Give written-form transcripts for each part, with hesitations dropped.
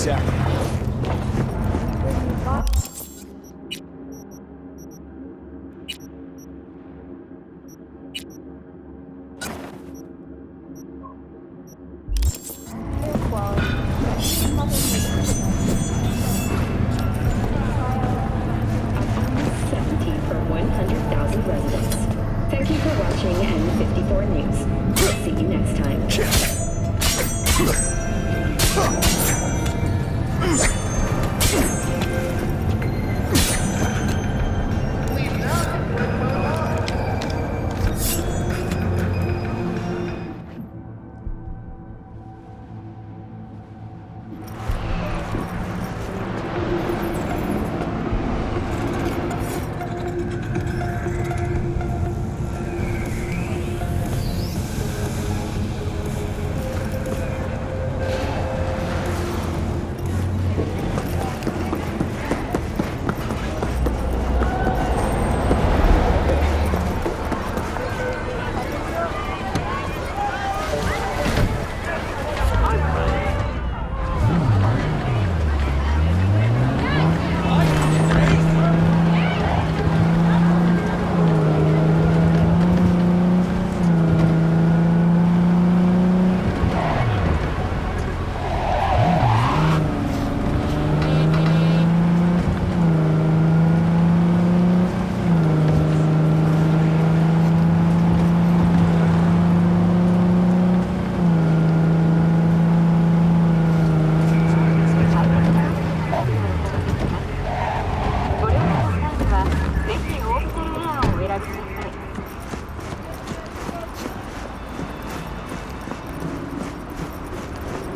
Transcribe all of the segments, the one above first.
exactly. For 100,000 residents. Thank you for watching N54 News. We'll see you next time.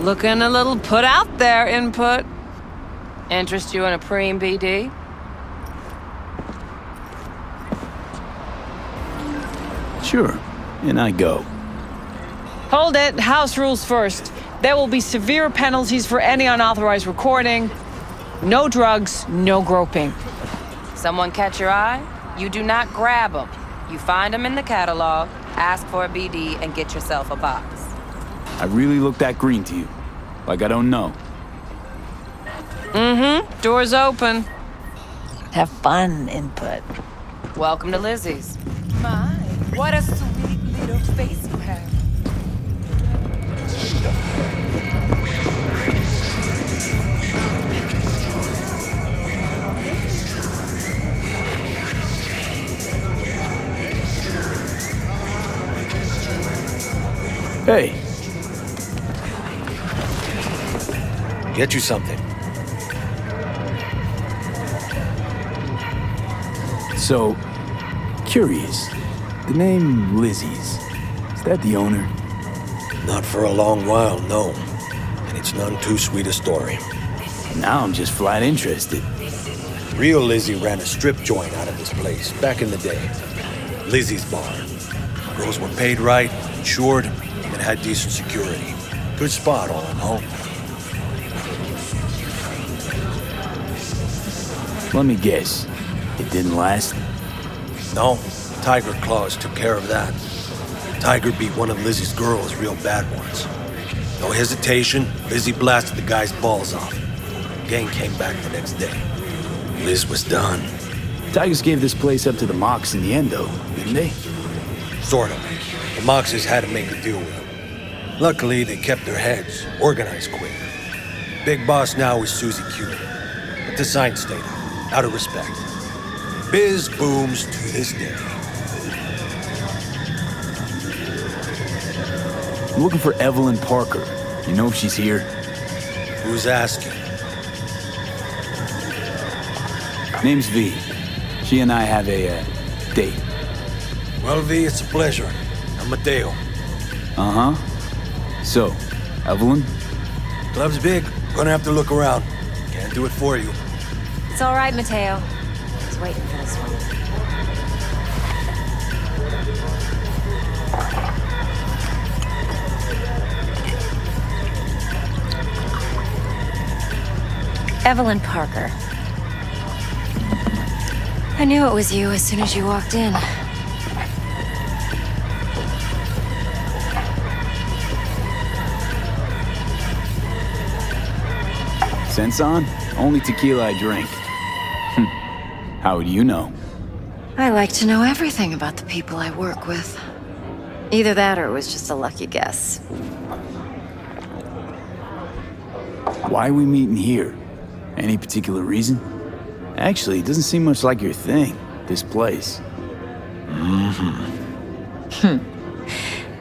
Looking a little put out there, Input. Interest you in a preem BD? Sure, and I go. Hold it. House rules first. There will be severe penalties for any unauthorized recording. No drugs, no groping. Someone catch your eye? You do not grab them. You find them in the catalog, ask for a BD, and get yourself a box. I really look that green to you. Like I don't know. Mm-hmm. Door's open. Have fun, Input. Welcome to Lizzie's. My, what a sweet little face you have. Hey. Get you something. So, curious. The name Lizzie's. Is that the owner? Not for a long while, no. And it's none too sweet a story. Now I'm just flat interested. Real Lizzie ran a strip joint out of this place back in the day. Lizzie's Bar. Girls were paid right, insured, and had decent security. Good spot, all in all. Let me guess. It didn't last? No, Tiger Claws took care of that. Tiger beat one of Lizzie's girls real bad once. No hesitation, Lizzie blasted the guy's balls off. Gang came back the next day. Liz was done. Tigers gave this place up to the Mox in the end, though, didn't they? Sort of. The Moxes had to make a deal with them. Luckily, they kept their heads, organized quick. Big boss now is Susie Q. But the sign stayed out of respect. Biz booms to this day. I'm looking for Evelyn Parker. You know if she's here? Who's asking? Name's V. She and I have a date. Well, V, it's a pleasure. I'm Mateo. Uh-huh. So, Evelyn? Club's big. Gonna have to look around. Can't do it for you. It's all right, Mateo. I was waiting for this one. Evelyn Parker. I knew it was you as soon as you walked in. Sense on? Only tequila I drink. How would you know? I like to know everything about the people I work with. Either that or it was just a lucky guess. Why are we meeting here? Any particular reason? Actually, it doesn't seem much like your thing, this place.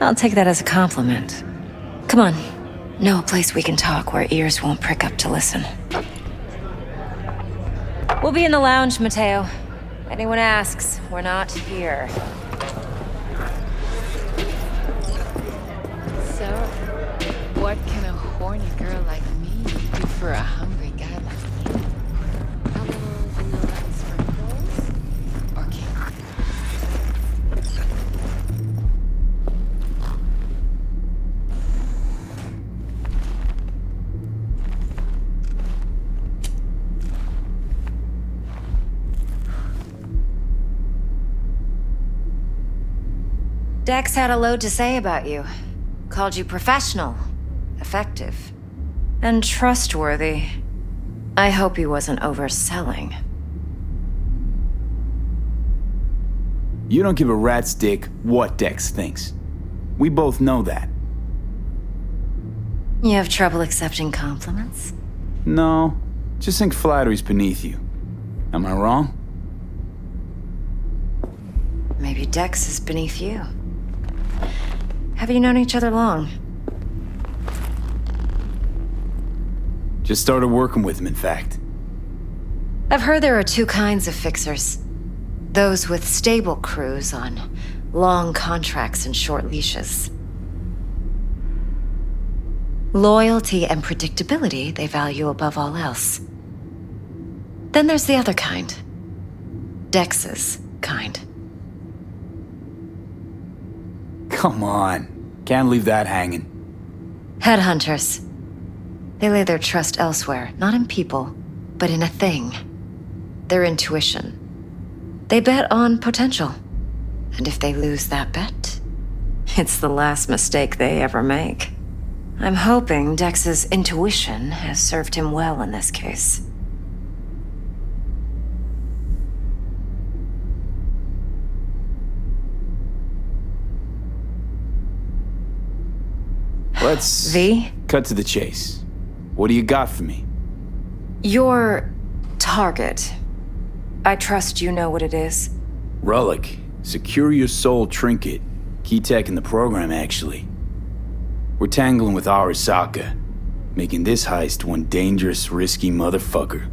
I'll take that as a compliment. Come on. Know a place we can talk where ears won't prick up to listen. We'll be in the lounge, Mateo. Anyone asks, we're not here. So, what can a horny girl like me do for a hungry guy like you? A little vanilla ice sprinkles? Or cake? Dex had a load to say about you. Called you professional, effective, And trustworthy. I hope he wasn't overselling. You don't give a rat's dick what Dex thinks. We both know that. You have trouble accepting compliments? No, just think flattery's beneath you. Am I wrong? Maybe Dex is beneath you. Have you known each other long? Just started working with him, in fact. I've heard there are two kinds of fixers. Those with stable crews on long contracts and short leashes. Loyalty and predictability they value above all else. Then there's the other kind. Dex's kind. Come on. Can't leave that hanging. Headhunters. They lay their trust elsewhere, not in people, but in a thing. Their intuition. They bet on potential. And if they lose that bet, it's the last mistake they ever make. I'm hoping Dex's intuition has served him well in this case. Let's V? cut to the chase. What do you got for me? Your target. I trust you know what it is. Relic. Secure your soul trinket. Key tech in the program, actually. We're tangling with Arasaka, making this heist one dangerous, risky motherfucker.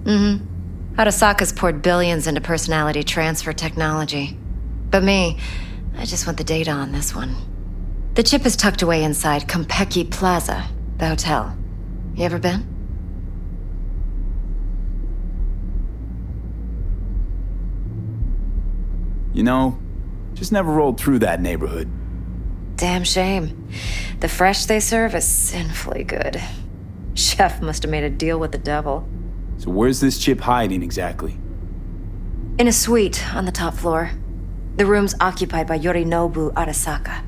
Arasaka's poured billions into personality transfer technology. But me, I just want the data on this one. The chip is tucked away inside Kompeki Plaza, the hotel. You ever been? You know, just never rolled through that neighborhood. Damn shame. The fresh they serve is sinfully good. Chef must have made a deal with the devil. So where's this chip hiding exactly? In a suite on the top floor. The room's occupied by Yorinobu Arasaka.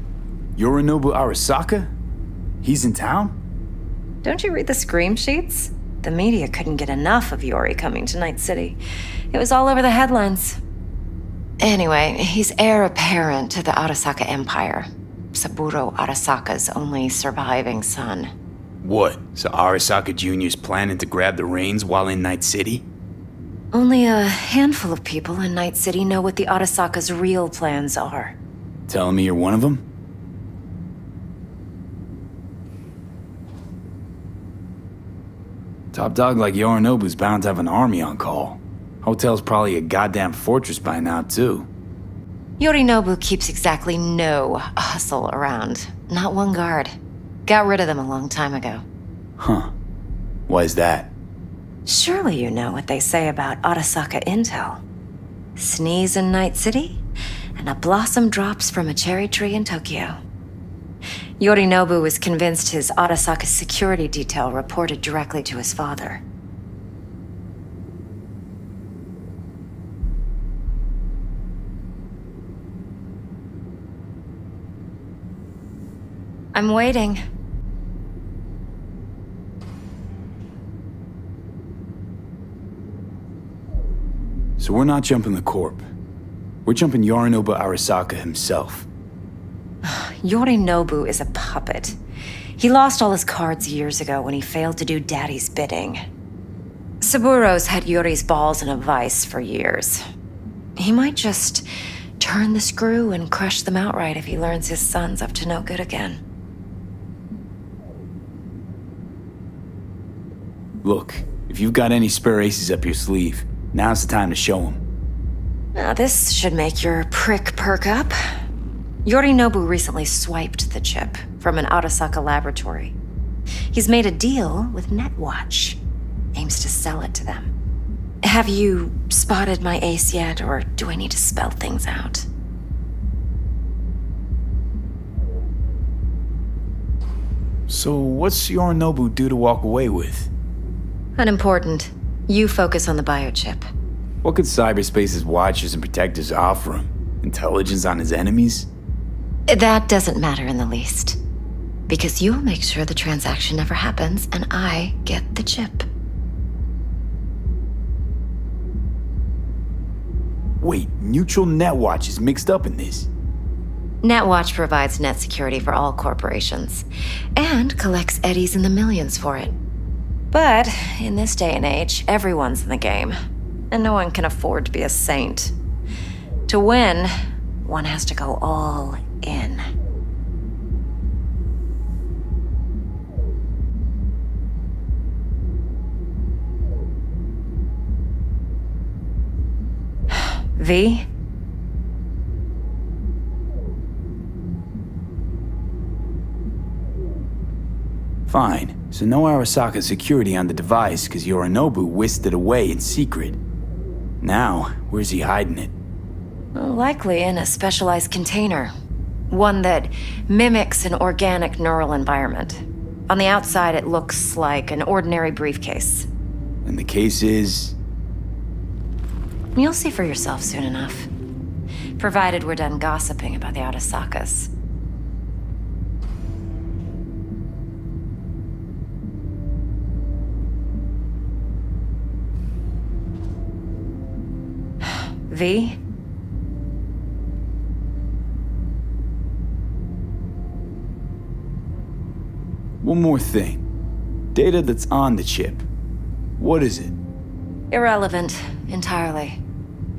Yorinobu Arasaka? He's in town? Don't you read the scream sheets? The media couldn't get enough of Yori coming to Night City. It was all over the headlines. Anyway, he's heir apparent to the Arasaka Empire. Saburo Arasaka's only surviving son. What? So Arasaka Jr.'s planning to grab the reins while in Night City? Only a handful of people in Night City know what the Arasaka's real plans are. Telling me you're one of them? Top dog like Yorinobu's bound to have an army on call. Hotel's probably a goddamn fortress by now, too. Yorinobu keeps exactly no hustle around. Not one guard. Got rid of them a long time ago. Huh. Why is that? Surely you know what they say about Arasaka intel. Sneeze in Night City, and a blossom drops from a cherry tree in Tokyo. Yorinobu was convinced his Arasaka security detail reported directly to his father. I'm waiting. So we're not jumping the Corp. We're jumping Yorinobu Arasaka himself. Yorinobu is a puppet. He lost all his cards years ago when he failed to do Daddy's bidding. Saburo's had Yuri's balls in a vice for years. He might just turn the screw and crush them outright if he learns his son's up to no good again. Look, if you've got any spare aces up your sleeve, now's the time to show them. Now, this should make your prick perk up. Yorinobu recently swiped the chip from an Arasaka laboratory. He's made a deal with Netwatch. Aims to sell it to them. Have you spotted my ace yet, or do I need to spell things out? So what's Yorinobu due to walk away with? Unimportant. You focus on the biochip. What could cyberspace's watchers and protectors offer him? Intelligence on his enemies? That doesn't matter in the least. Because you'll make sure the transaction never happens, and I get the chip. Wait, Neutral Netwatch is mixed up in this. Netwatch provides net security for all corporations, and collects eddies in the millions for it. But in this day and age, everyone's in the game, and no one can afford to be a saint. To win, one has to go all in. V? Fine, so no Arasaka security on the device because Yorinobu whisked it away in secret. Now, where's he hiding it? Likely in a specialized container. One that mimics an organic neural environment. On the outside, it looks like an ordinary briefcase. And the case is... You'll see for yourself soon enough. Provided we're done gossiping about the Arasakas. V? One more thing. Data that's on the chip. What is it? Irrelevant, entirely.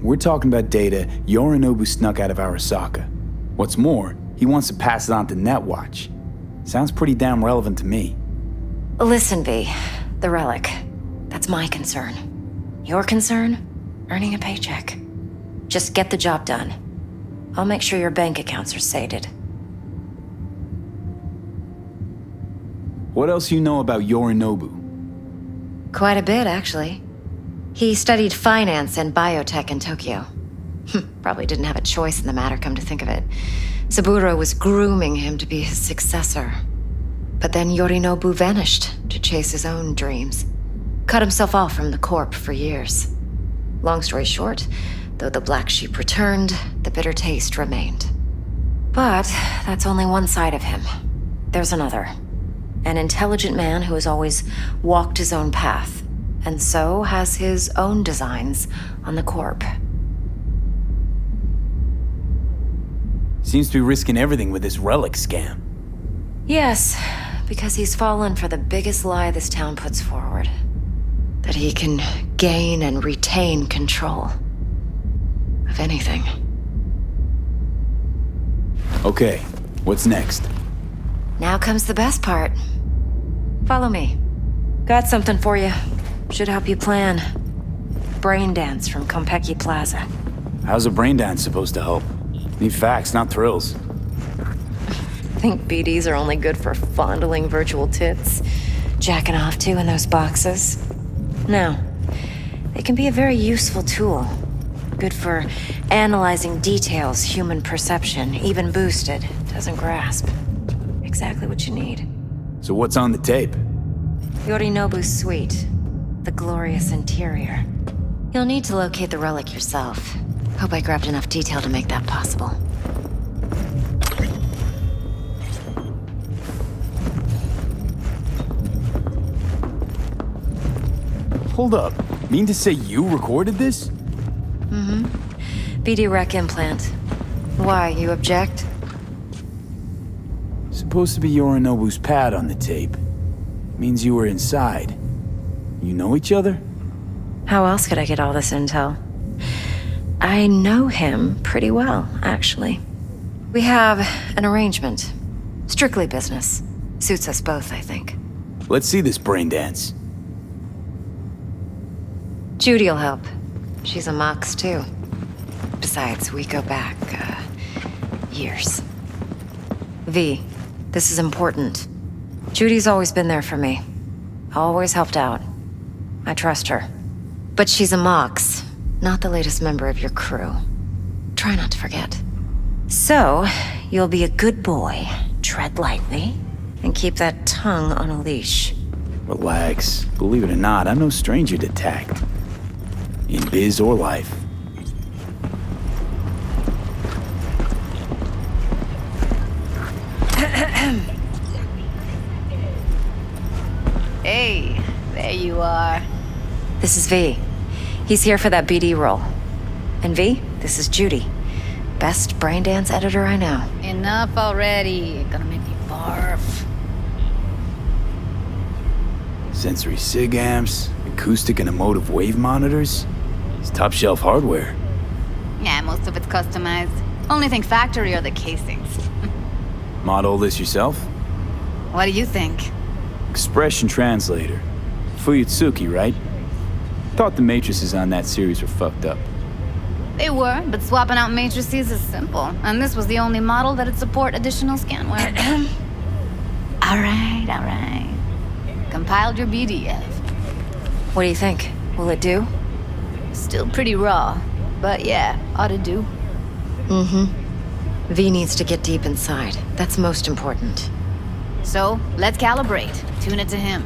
We're talking about data Yorinobu snuck out of Arasaka. What's more, he wants to pass it on to Netwatch. Sounds pretty damn relevant to me. Listen, V. The relic. That's my concern. Your concern? Earning a paycheck. Just get the job done. I'll make sure your bank accounts are sated. What else you know about Yorinobu? Quite a bit, actually. He studied finance and biotech in Tokyo. Probably didn't have a choice in the matter, come to think of it. Saburo was grooming him to be his successor. But then Yorinobu vanished to chase his own dreams. Cut himself off from the Corp for years. Long story short, though the black sheep returned, the bitter taste remained. But that's only one side of him. There's another. An intelligent man who has always walked his own path, and so has his own designs on the Corp. Seems to be risking everything with this relic scam. Yes, because he's fallen for the biggest lie this town puts forward. That he can gain and retain control of anything. Okay, what's next? Now comes the best part. Follow me. Got something for you. Should help you plan. Brain dance from Konpeki Plaza. How's a brain dance supposed to help? Need facts, not thrills. Think BDs are only good for fondling virtual tits? Jacking off to in those boxes? No. They can be a very useful tool. Good for analyzing details human perception, even boosted, doesn't grasp. Exactly what you need. So what's on the tape? Yorinobu's suite. The glorious interior. You'll need to locate the relic yourself. Hope I grabbed enough detail to make that possible. Hold up. Mean to say you recorded this? BD rec implant. Why, you object? Supposed to be Yorinobu's pad on the tape. Means you were inside. You know each other? How else could I get all this intel? I know him pretty well, actually. We have an arrangement. Strictly business. Suits us both, I think. Let's see this brain dance. Judy'll help. She's a Mox, too. Besides, we go back, years. V, this is important. Judy's always been there for me. Always helped out. I trust her. But she's a Mox, not the latest member of your crew. Try not to forget. So, you'll be a good boy, tread lightly, and keep that tongue on a leash. Relax. Believe it or not, I'm no stranger to tact. In biz or life. Hey, there you are. This is V. He's here for that BD role. And V, this is Judy. Best brain dance editor I know. Enough already. Gonna make me barf. Sensory sig amps, acoustic and emotive wave monitors. It's top shelf hardware. Yeah, most of it's customized. Only thing factory are the casings. Model this yourself? What do you think? Expression translator. Fuyutsuki, right? Thought the matrices on that series were fucked up. They were, but swapping out matrices is simple. And this was the only model that'd support additional scanware. Alright. Compiled your BDF. What do you think? Will it do? Still pretty raw, but yeah, ought to do. V needs to get deep inside. That's most important. So, let's calibrate. Tune it to him.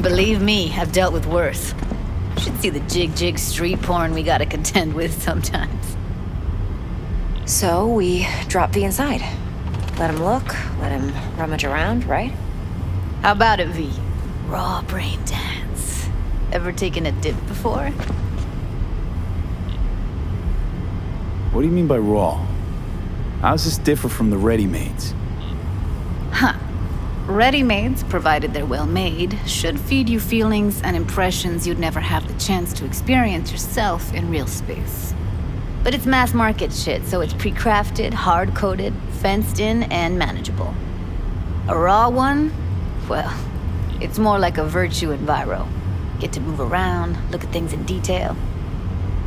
Believe me, I've dealt with worse. Should see the jig street porn we gotta contend with sometimes. So we drop V inside. Let him look, let him rummage around, right? How about it, V? Raw brain dance. Ever taken a dip before? What do you mean by raw? How's this differ from the ready-mades? Ready-mades, provided they're well made, should feed you feelings and impressions you'd never have the chance to experience yourself in real space. But it's mass market shit, so it's pre-crafted, hard-coded, fenced in, and manageable. A raw one? Well, it's more like a virtue enviro. Get to move around, look at things in detail.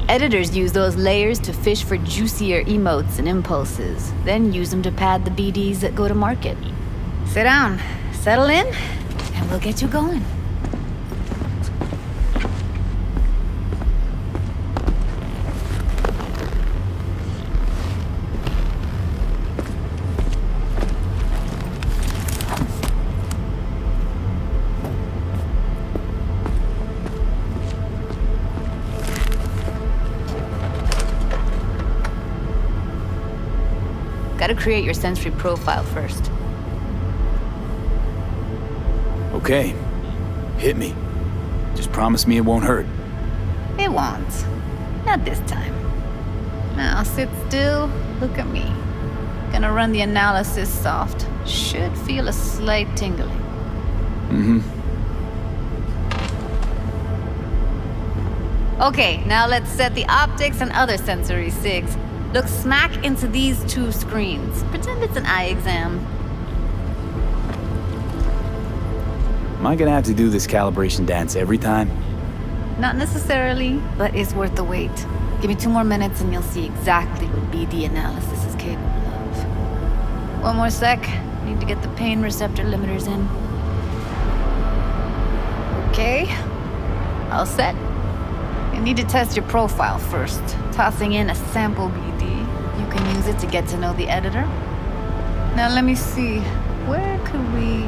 Editors use those layers to fish for juicier emotes and impulses, then use them to pad the BDs that go to market. Sit down, settle in, and we'll get you going. Gotta create your sensory profile first. Okay. Hit me. Just promise me it won't hurt. It won't. Not this time. Now sit still, look at me. Gonna run the analysis soft. Should feel a slight tingling. Okay, now let's set the optics and other sensory sigs. Look smack into these two screens. Pretend it's an eye exam. Am I gonna have to do this calibration dance every time? Not necessarily, but it's worth the wait. Give me 2 more minutes and you'll see exactly what BD analysis is capable of. 1 more sec. Need to get the pain receptor limiters in. Okay. All set. You need to test your profile first. Tossing in a sample BD. You can use it to get to know the editor. Now let me see. Where could we...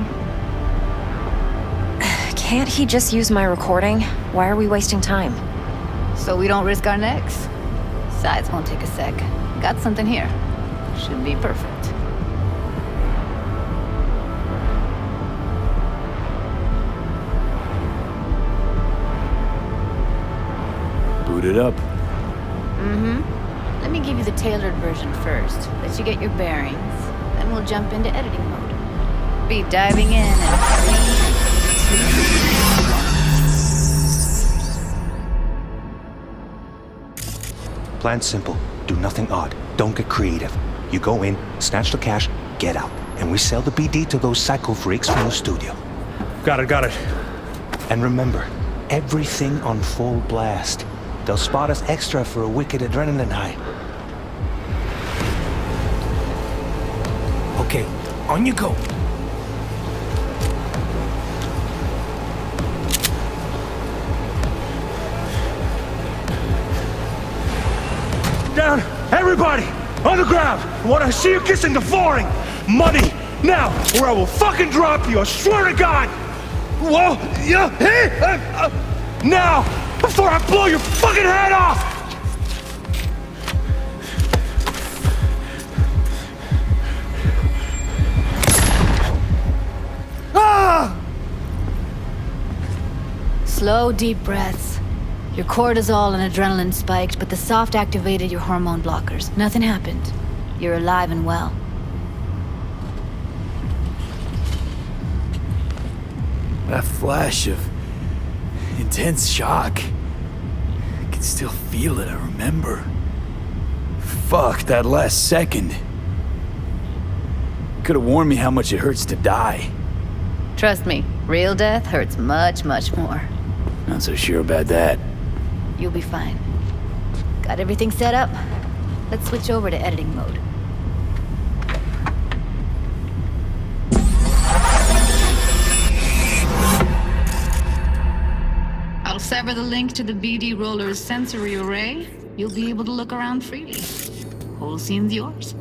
Can't he just use my recording? Why are we wasting time? So we don't risk our necks? Besides, won't take a sec. Got something here. Should be perfect. Boot it up. Let me give you the tailored version first. Let you get your bearings. Then we'll jump into editing mode. Be diving in 3, 2... Plan simple. Do nothing odd. Don't get creative. You go in, snatch the cash, get out. And we sell the BD to those psycho freaks from the studio. Got it. And remember, everything on full blast. They'll spot us extra for a wicked adrenaline high. Okay, on you go. Down! Everybody! On the ground! I want to see you kissing the flooring! Money! Now! Or I will fucking drop you! I swear to God! Whoa! Yeah! Hey! Now! Before I blow your fucking head off! Ah! Slow, deep breaths. Your cortisol and adrenaline spiked, but the soft activated your hormone blockers. Nothing happened. You're alive and well. That flash of intense shock. I can still feel it, I remember. Fuck, that last second. Could have warned me how much it hurts to die. Trust me, real death hurts much, much more. Not so sure about that. You'll be fine. Got everything set up? Let's switch over to editing mode. I'll sever the link to the BD roller's sensory array. You'll be able to look around freely. Whole scene's yours.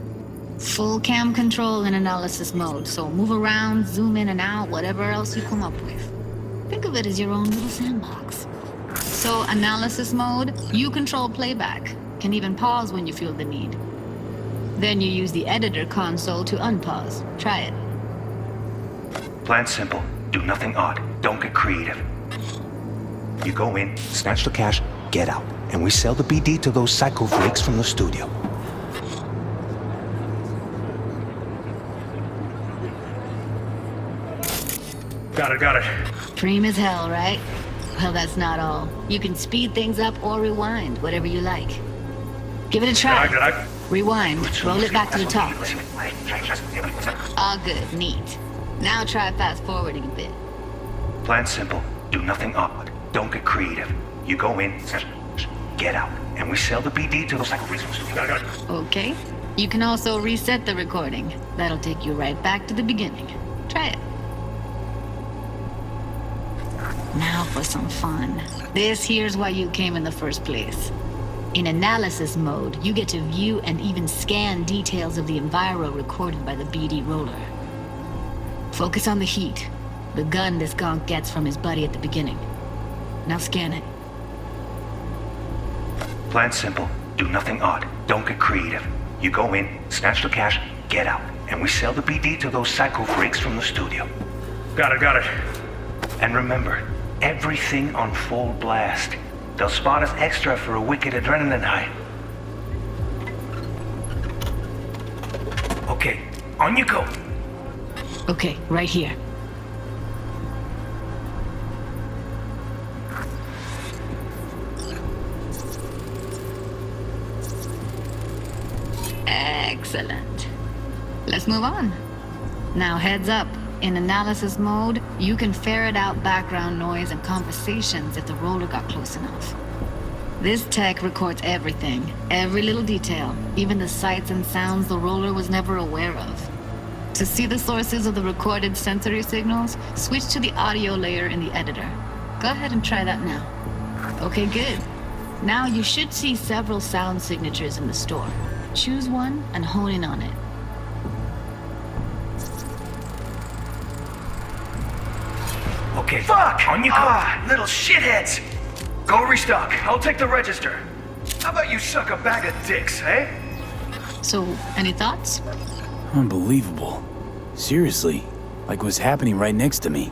Full cam control in analysis mode, so move around, zoom in and out, whatever else you come up with. Think of it as your own little sandbox. So, analysis mode, you control playback. Can even pause when you feel the need. Then you use the editor console to unpause. Try it. Plan simple. Do nothing odd. Don't get creative. You go in, snatch the cash, get out. And we sell the BD to those psycho freaks from the studio. Got it. Dream as hell, right? Well, that's not all. You can speed things up or rewind, whatever you like. Give it a try. Rewind. Roll it back to the top. All good. Neat. Now try fast forwarding a bit. Plan simple. Do nothing odd. Don't get creative. You go in, get out. And we sell the BD to those psycho freaks from the studio. Okay. You can also reset the recording. That'll take you right back to the beginning. Try it. Now for some fun. This here's why you came in the first place. In analysis mode, you get to view and even scan details of the enviro recorded by the BD roller. Focus on the heat, the gun this gonk gets from his buddy at the beginning. Now scan it. Plan simple. Do nothing odd. Don't get creative. You go in, snatch the cash, get out. And we sell the BD to those psycho freaks from the studio. Got it. And remember, everything on full blast. They'll spot us extra for a wicked adrenaline high. Okay, on you go. Okay, right here. Excellent. Let's move on. Now heads up. In analysis mode, you can ferret out background noise and conversations if the roller got close enough. This tech records everything, every little detail, even the sights and sounds the roller was never aware of. To see the sources of the recorded sensory signals, switch to the audio layer in the editor. Go ahead and try that now. Okay, good. Now you should see several sound signatures in the store. Choose one and hone in on it. Okay. Fuck! On you go. Little shitheads! Go restock. I'll take the register. How about you suck a bag of dicks, eh? So, any thoughts? Unbelievable. Seriously, like what's happening right next to me.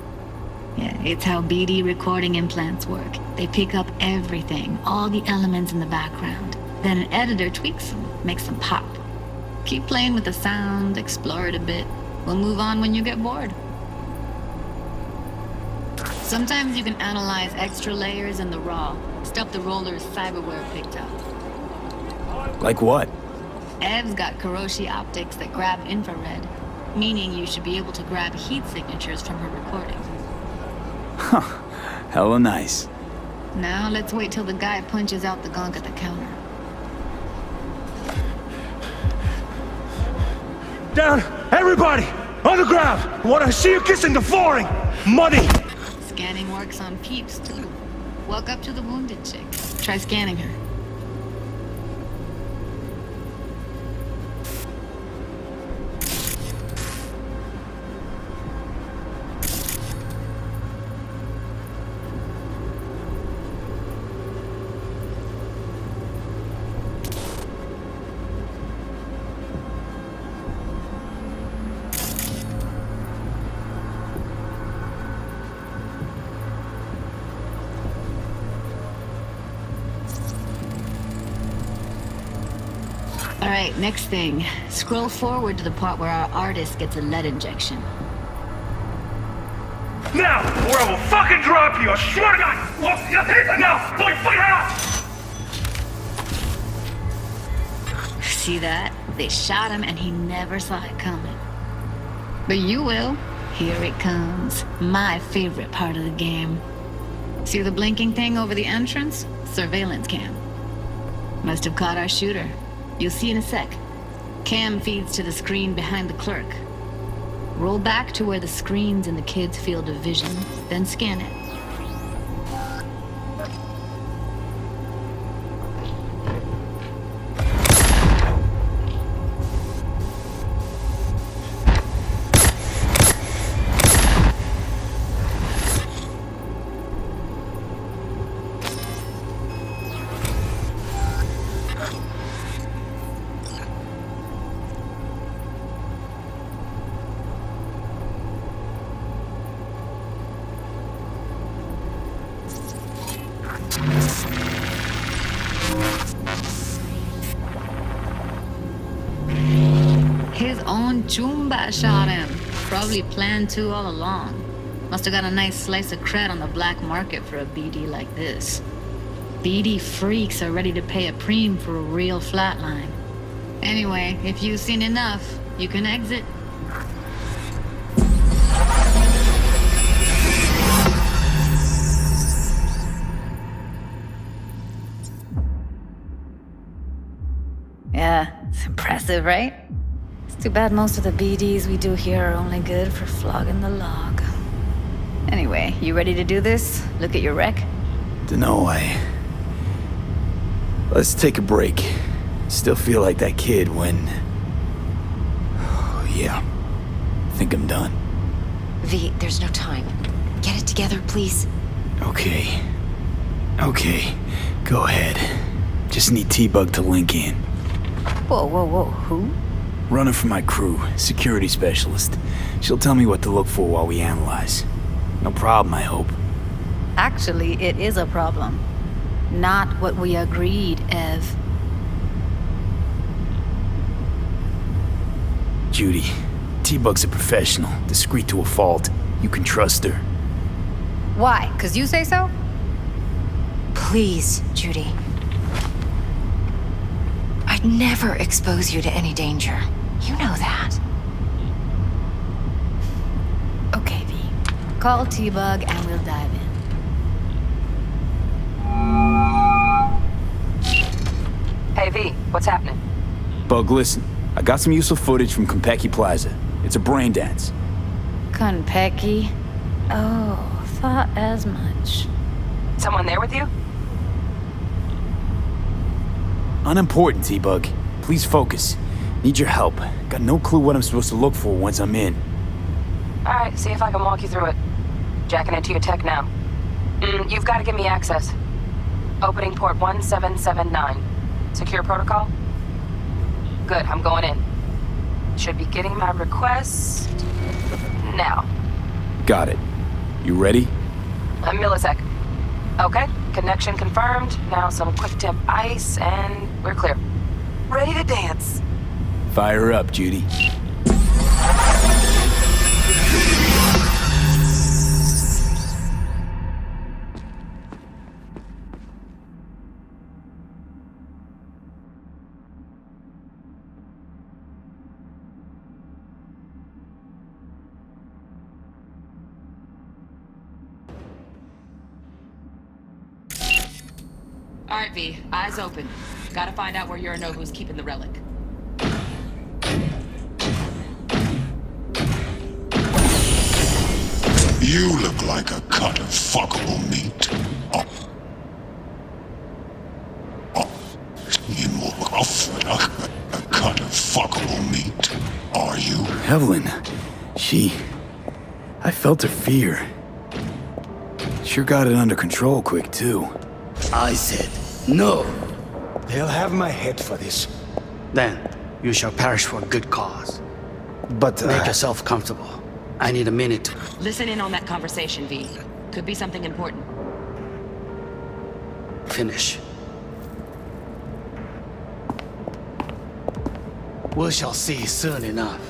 Yeah, it's how BD recording implants work. They pick up everything, all the elements in the background. Then an editor tweaks them, makes them pop. Keep playing with the sound, explore it a bit. We'll move on when you get bored. Sometimes you can analyze extra layers in the raw, stuff the roller's cyberware picked up. Like what? Ev's got Kiroshi optics that grab infrared, meaning you should be able to grab heat signatures from her recording. Huh. Hella nice. Now let's wait till the guy punches out the gunk at the counter. Down! Everybody! On the ground! I want to see you kissing the flooring! Money! Scanning works on peeps, too. Walk up to the wounded chick. Try scanning her. Alright, next thing. Scroll forward to the part where our artist gets a lead injection. Now, or I will fucking drop you! I swear to God! Now! Boy, fucking out! See that? They shot him and he never saw it coming. But you will. Here it comes. My favorite part of the game. See the blinking thing over the entrance? Surveillance cam. Must have caught our shooter. You'll see in a sec. Cam feeds to the screen behind the clerk. Roll back to where the screen's in the kid's field of vision, then scan it. His own Chumba shot him. Probably planned to all along. Must have got a nice slice of cred on the black market for a BD like this. BD freaks are ready to pay a preem for a real flatline. Anyway, if you've seen enough, you can exit. Yeah, it's impressive, right? It's too bad most of the BDs we do here are only good for flogging the log. Anyway, you ready to do this? Look at your wreck? Dunno, Let's take a break. Still feel like that kid when... Oh, yeah. Think I'm done. V, there's no time. Get it together, please. Okay. Go ahead. Just need T-Bug to link in. Whoa, who? Runner for my crew, security specialist. She'll tell me what to look for while we analyze. No problem, I hope. Actually, it is a problem. Not what we agreed, Ev. Judy, T-Bug's a professional, discreet to a fault. You can trust her. Why? 'Cause you say so? Please, Judy. I'd never expose you to any danger. You know that. Okay, V. Call T-Bug and we'll dive in. Hey, V, what's happening? Bug, listen. I got some useful footage from Konpeki Plaza. It's a brain dance. Konpeki? Oh, thought as much. Someone there with you? Unimportant, T-Bug. Please focus. Need your help. Got no clue what I'm supposed to look for once I'm in. Alright, see if I can walk you through it. Jacking into your tech now. You've got to give me access. Opening port 1779. Secure protocol? Good, I'm going in. Should be getting my request... now. Got it. You ready? A millisec. Okay, connection confirmed. Now some quick temp ice, and we're clear. Ready to dance. Fire up, Judy. All right, V. Eyes open. Gotta find out where Yorinobu's keeping the relic. You look like a cut of fuckable meat. A cut of fuckable meat. Are you? Evelyn, I felt her fear. Sure got it under control quick, too. I said, no. They'll have my head for this. Then you shall perish for a good cause. But make yourself comfortable. I need a minute to... Listen in on that conversation, V. Could be something important. finish. We shall see soon enough.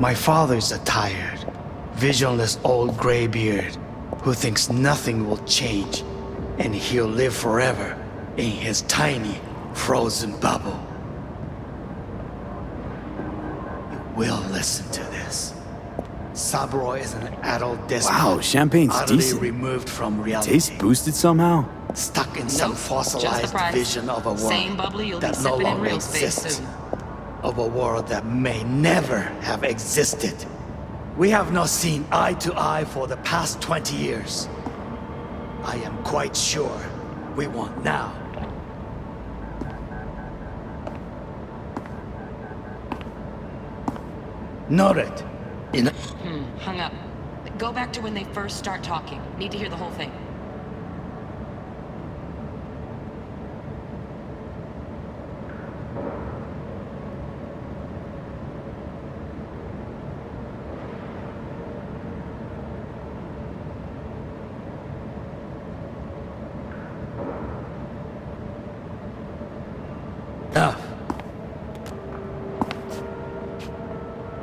My father's a tired, visionless old graybeard who thinks nothing will change and he'll live forever in his tiny, frozen bubble. You will listen to this. Saburo is an adult despot. Wow, champagne's utterly decent. removed from reality. Taste boosted somehow? Stuck in some fossilized vision of a world Same bubbly you'll be that no sipping in longer real space exists. soon. Of a world that may never have existed. We have not seen eye to eye for the past 20 years. I am quite sure we want now. Noted. Hung up. Go back to when they first start talking. Need to hear the whole thing.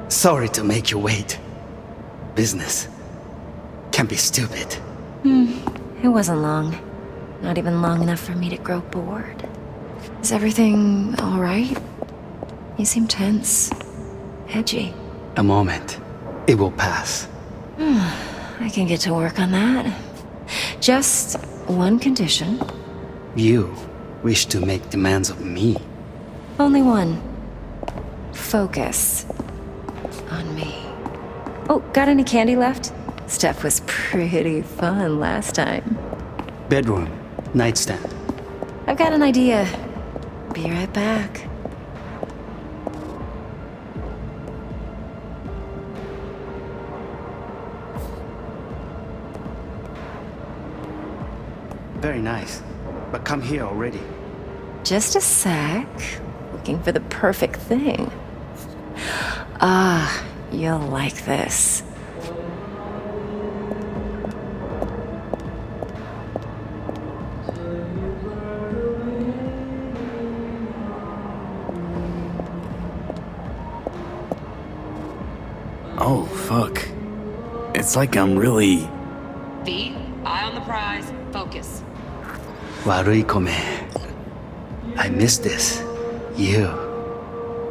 Sorry to make you wait. Business can be stupid. It wasn't long. Not even long enough for me to grow bored. Is everything all right? You seem tense. Edgy. A moment. It will pass. I can get to work on that. Just one condition. You wish to make demands of me. Only one. Focus. On me. Oh, got any candy left? Stuff was pretty fun last time. Bedroom. Nightstand. I've got an idea. Be right back. Very nice. But come here already. Just a sec. Looking for the perfect thing. Ah, you'll like this. Oh, fuck. It's like I'm really... V, eye on the prize. Focus. Warui kome. I miss this. You.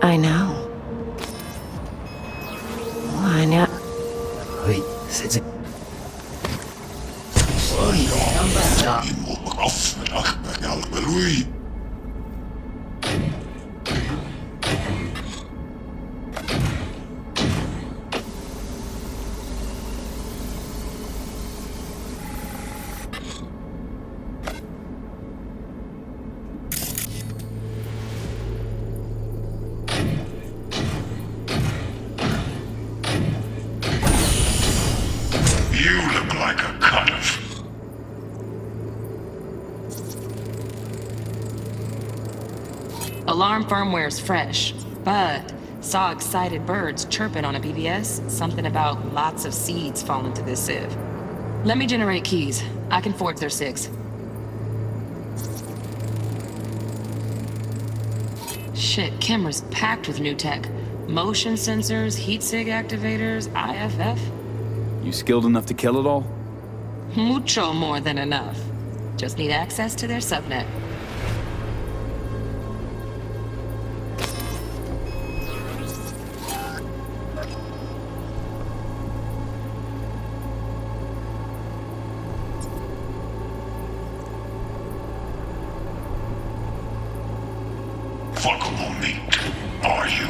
I know. I know. Wait, sitze. You look like a cut of... Alarm firmware's fresh. but saw excited birds chirping on a BBS, something about lots of seeds falling to this sieve. Let me generate keys. I can forge their SIGs. Shit, camera's packed with new tech. Motion sensors, heat sig activators, IFF. You skilled enough to kill it all? Mucho more than enough. Just need access to their subnet. Fuckable meat, are you?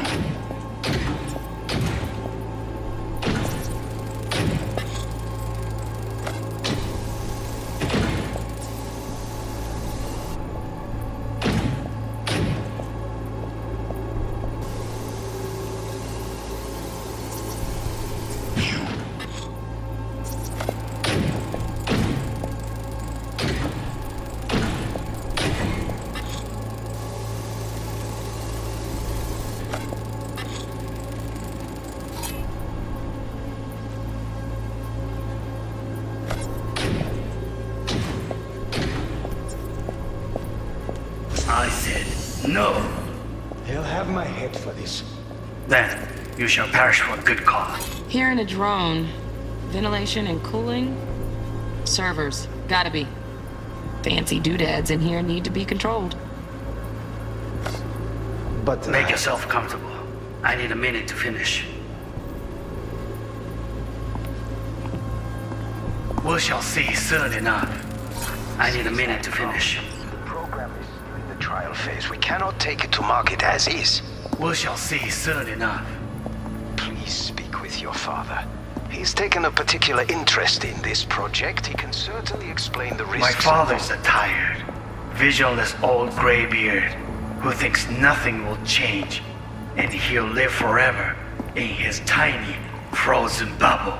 I said no. They'll have my head for this. Then you shall perish for a good cause. Here in a drone, ventilation and cooling? Servers, gotta be. Fancy doodads in here need to be controlled. But Make yourself comfortable. I need a minute to finish. We shall see soon enough. I need a minute to finish. The program is in the trial phase. We cannot take it to market as is. We shall see soon enough. Please speak with your father. He's taken a particular interest in this project. He can certainly explain the risks. My father's a tired, visionless old graybeard who thinks nothing will change, and he'll live forever in his tiny, frozen bubble.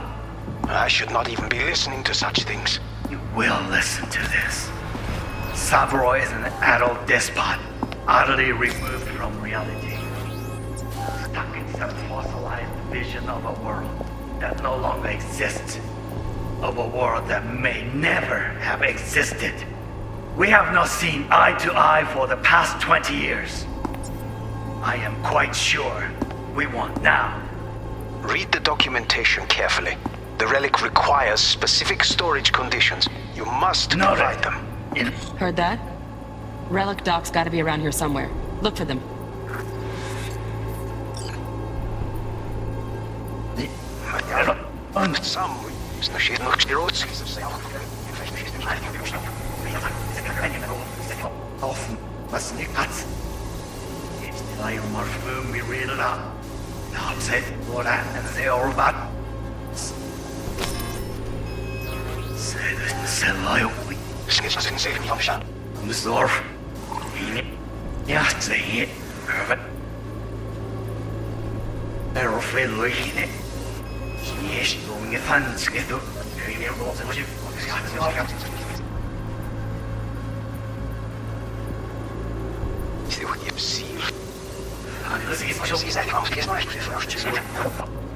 I should not even be listening to such things. You will listen to this. Saburo is an adult despot, utterly removed from reality. Stuck in some fossilized vision of a world that no longer exists. Of a world that may never have existed. We have not seen eye to eye for the past 20 years. I am quite sure we won't now. Read the documentation carefully. The relic requires specific storage conditions. You must provide them. Heard that? Relic docs gotta be around here somewhere. Look for them. Some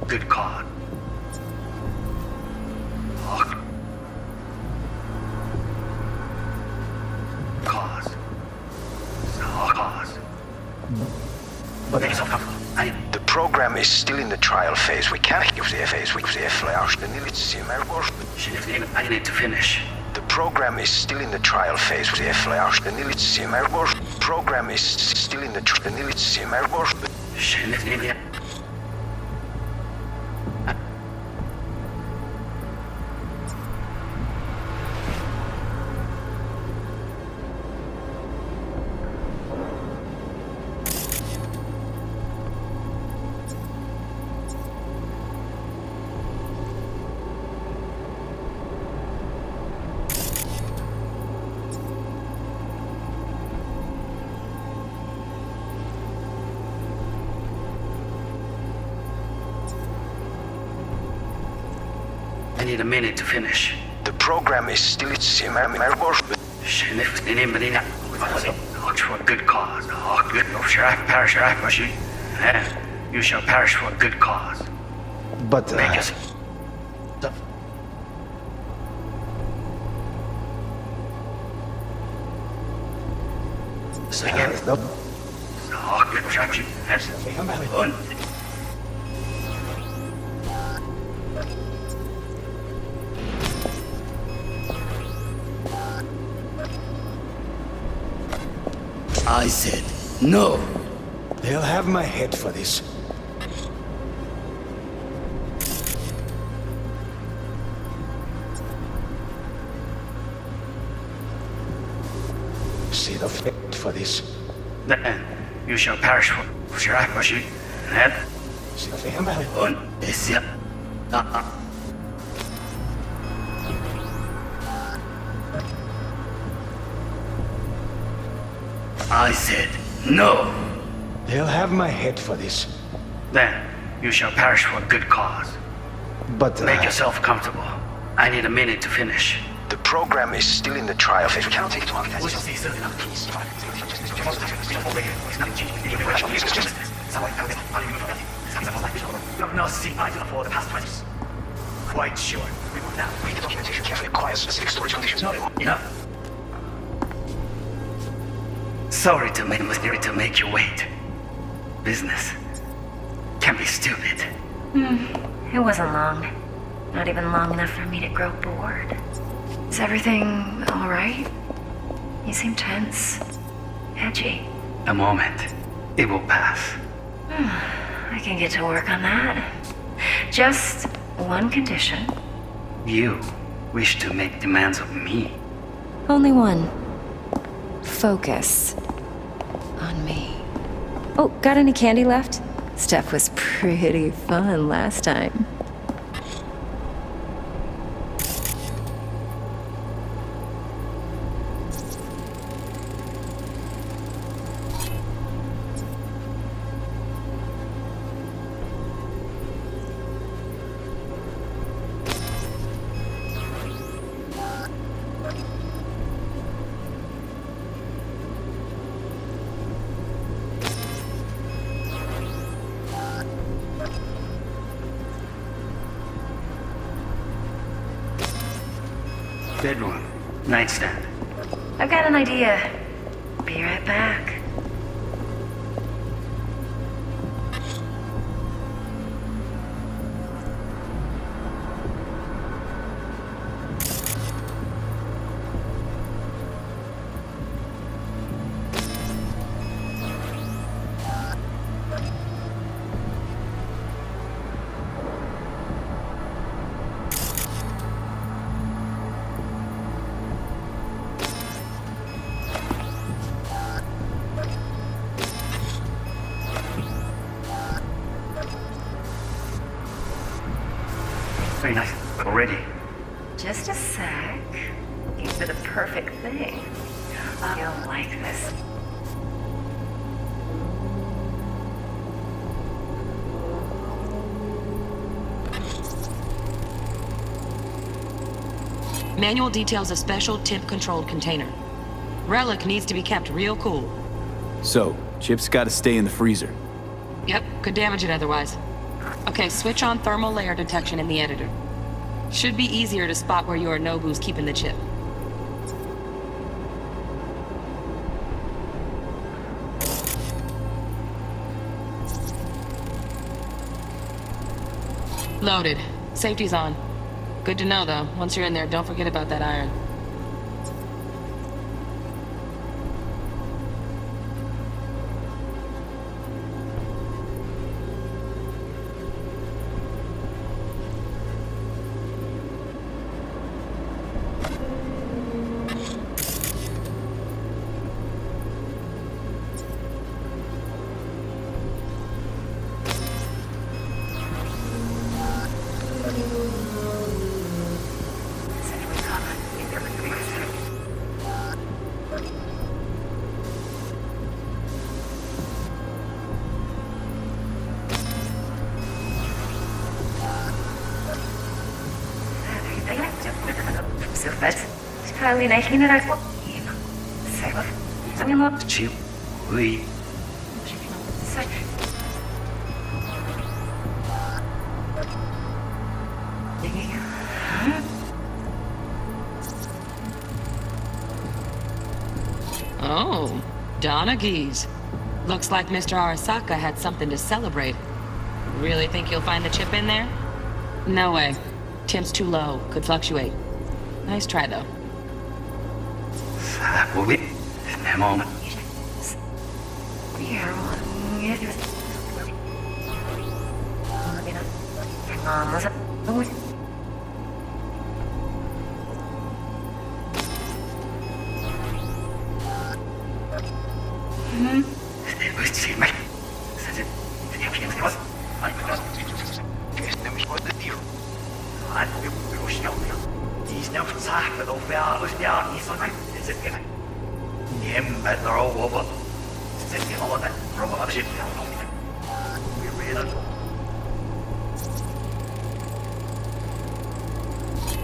Good God. The program is still in the trial phase. We can't give the phase. I need to finish. The program is still in the trial phase. Program is still in the I need a minute to finish. The program is still for a good cause. Good. and you shall perish for a good cause. But, Make us... I said no. They'll have my head for this. See the fit for this. Then you shall perish for Shirakoshi, and... See the fit. This ya. I said no. They'll have my head for this. Then you shall perish for a good cause. But, Make yourself comfortable. I need a minute to finish. The program is still in the trial phase. We cannot take it on. You have not seen eye for the past 20 years. Quite sure. We will now Read the documentation carefully. Requires specific storage conditions. Enough. Sorry to make you wait. Business can be stupid. It wasn't long. Not even long enough for me to grow bored. Is everything all right? You seem tense. Edgy. A moment. It will pass. I can get to work on that. Just one condition. You wish to make demands of me. Only one. Focus on me. Oh, got any candy left? Stuff was pretty fun last time. Bedroom. Nightstand. I've got an idea. Be right back. Very nice. Already. Just a sec. Looking for the perfect thing. You'll like this. Manual details a special temp-controlled container. Relic needs to be kept real cool. So, Chip's gotta stay in the freezer. Yep, could damage it otherwise. Okay, switch on thermal layer detection in the editor. Should be easier to spot where Yorinobu's keeping the chip. Loaded. Safety's on. Good to know, though. Once you're in there, don't forget about that iron. Chip, we... Oh, Donna Geese. Looks like Mr. Arasaka had something to celebrate. Really think you'll find the chip in there? No way. Temp's too low. Could fluctuate. Nice try, though.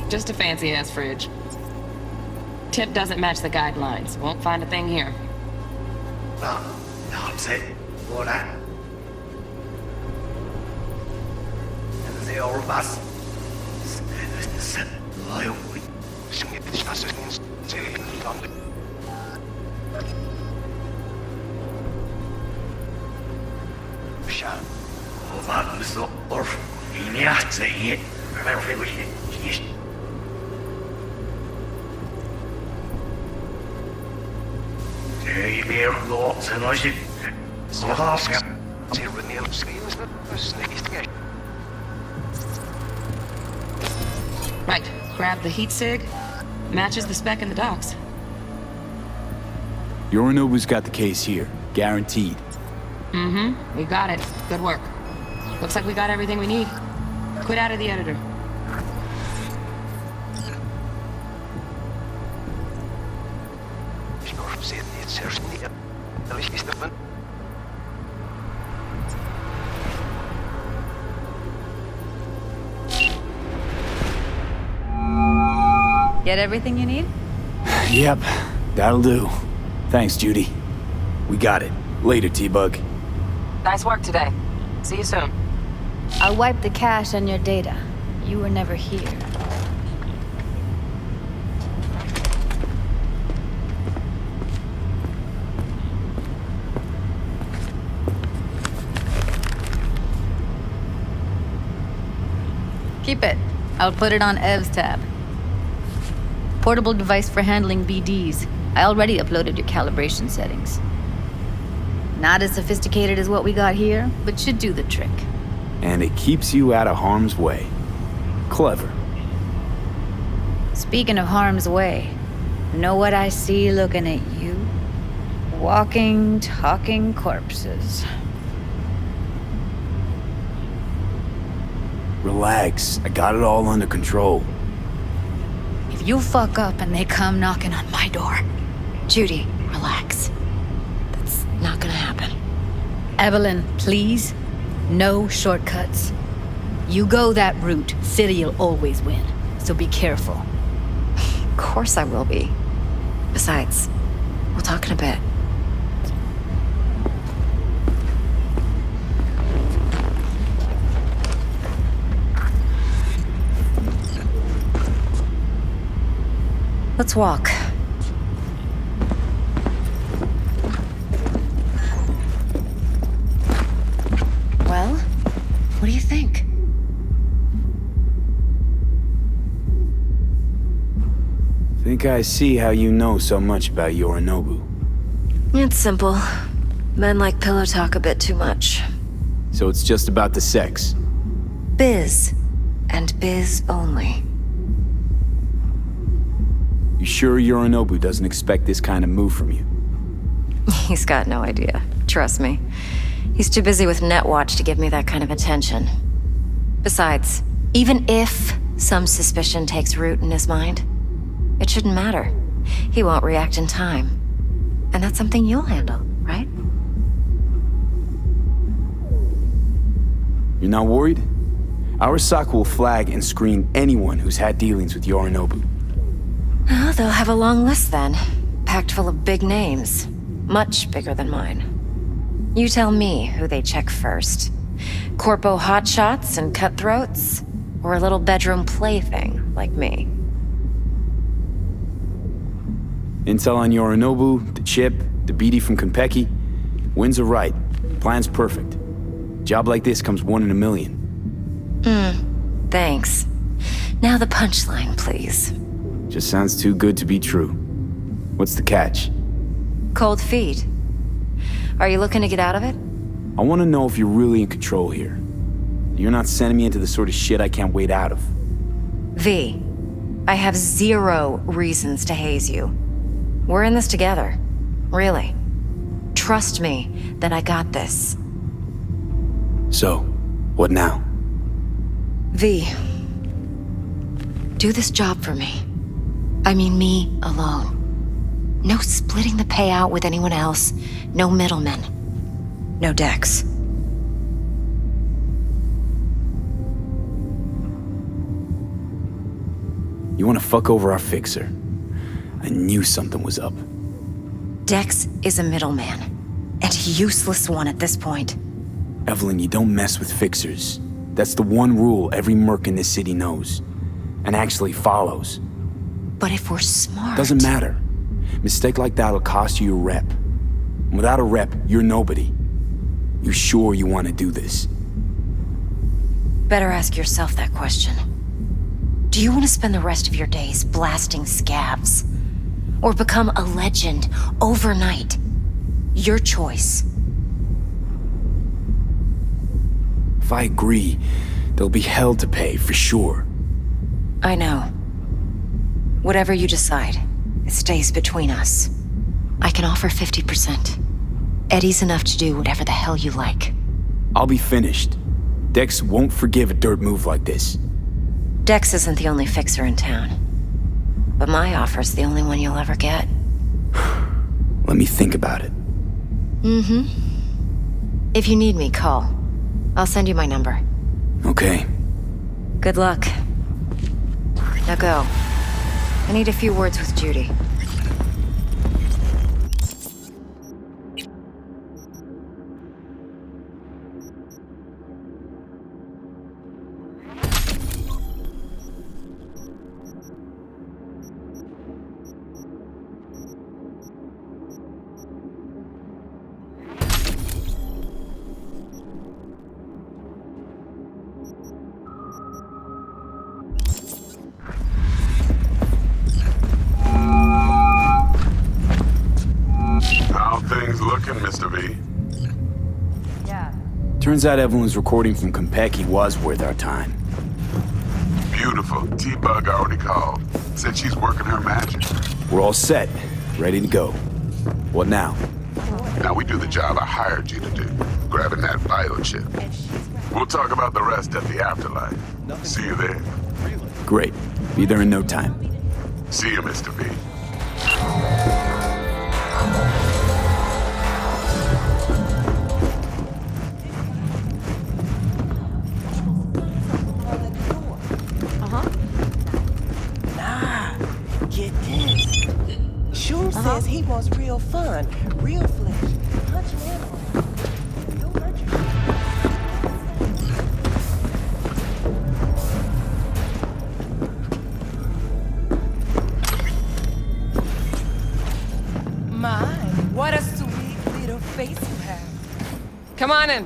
Just a fancy-ass fridge. Tip doesn't match the guidelines. Won't find a thing here. Right, grab the heat sig. Matches the spec in the docks. Yorinobu's got the case here. Guaranteed. Mm-hmm. We got it. Good work. Looks like we got everything we need. Quit out of the editor. Get everything you need? Yep, that'll do. Thanks, Judy. We got it. Later, T-Bug. Nice work today. See you soon. I'll wipe the cache on your data. You were never here. Keep it. I'll put it on Ev's tab. Portable device for handling BDs. I already uploaded your calibration settings. Not as sophisticated as what we got here, but should do the trick. And it keeps you out of harm's way. Clever. Speaking of harm's way, know what I see looking at you? Walking, talking corpses. Relax. I got it all under control. If you fuck up and they come knocking on my door... Judy, relax. That's not gonna happen. Evelyn, please. No shortcuts. You go that route, City'll always win. So be careful. Of course I will be. Besides, we'll talk in a bit. Let's walk. Well, what do you think? Think I see how you know so much about Yorinobu. It's simple. Men like pillow talk a bit too much. So it's just about the sex. Biz. And biz only. You sure Yorinobu doesn't expect this kind of move from you? He's got no idea. Trust me. He's too busy with Netwatch to give me that kind of attention. Besides, even if some suspicion takes root in his mind, it shouldn't matter. He won't react in time. And that's something you'll handle, right? You're not worried? Arasaka will flag and screen anyone who's had dealings with Yorinobu. Well, they'll have a long list then. Packed full of big names. Much bigger than mine. You tell me who they check first. Corpo hotshots and cutthroats? Or a little bedroom plaything, like me? Intel on Yorinobu, the chip, the BD from Konpeki. Winds are right. Plan's perfect. Job like this comes 1 in a million. Thanks. Now the punchline, please. Just sounds too good to be true. What's the catch? Cold feet. Are you looking to get out of it? I want to know if you're really in control here. You're not sending me into the sort of shit I can't wait out of. V, I have 0 reasons to haze you. We're in this together. Really. Trust me that I got this. So, what now? V, do this job for me. I mean me alone. No splitting the payout with anyone else. No middlemen. No Dex. You want to fuck over our fixer? I knew something was up. Dex is a middleman. And a useless one at this point. Evelyn, you don't mess with fixers. That's the one rule every merc in this city knows. And actually follows. But if we're smart... Doesn't matter. Mistake like that'll cost you your rep. And without a rep, you're nobody. You sure you want to do this? Better ask yourself that question. Do you want to spend the rest of your days blasting scabs? Or become a legend overnight? Your choice. If I agree, there'll be hell to pay, for sure. I know. Whatever you decide, it stays between us. I can offer 50%. Eddie's enough to do whatever the hell you like. I'll be finished. Dex won't forgive a dirt move like this. Dex isn't the only fixer in town. But my offer's the only one you'll ever get. Let me think about it. If you need me, call. I'll send you my number. Okay. Good luck. Now go. I need a few words with Judy. Mr. V. Yeah. Turns out Evelyn's recording from Konpeki was worth our time. Beautiful. T-Bug already called. Said she's working her magic. We're all set. Ready to go. What now? Now we do the job I hired you to do. Grabbing that biochip. We'll talk about the rest at the afterlife. See you there. Great. Be there in no time. See you, Mr. V. Says he wants real fun, real flesh. Punch an animal. Don't hurt yourself. My, what a sweet little face you have. Come on in.